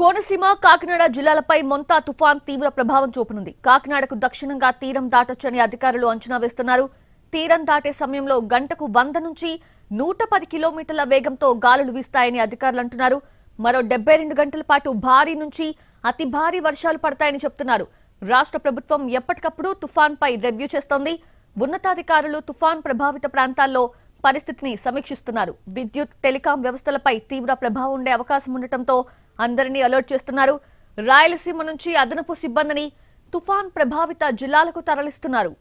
కోనసీమ కాకినాడ జిల్లాలపై మొంతా తుఫాన్ తీవ్ర ప్రభావం చూపనుంది. కాకినాడకు దక్షిణంగా తీరం దాటొచ్చని అధికారులు అంచనా వేస్తున్నారు. తీరం దాటే సమయంలో గంటకు 100 నుంచి 110 కిలోమీటర్ల వేగంతో గాలులు వీస్తాయని అధికారులు అంటున్నారు. మరో 72 గంటల పాటు భారీ నుంచి అతి భారీ వర్షాలు పడతాయని చెప్తున్నారు. రాష్ట్ర ప్రభుత్వం ఎప్పటికప్పుడు తుఫాన్ పై రివ్యూ చేస్తోంది. ఉన్నతాధికారులు తుఫాన్ ప్రభావిత ప్రాంతాల్లో పరిస్థితిని సమీక్షిస్తున్నారు. విద్యుత్, టెలికాం వ్యవస్థలపై తీవ్ర ప్రభావం ఉండే అవకాశం ఉండటంతో అందరినీ అలర్ట్ చేస్తున్నారు. రాయలసీమ నుంచి అదనపు సిబ్బందిని తుఫాన్ ప్రభావిత జిల్లాలకు తరలిస్తున్నారు.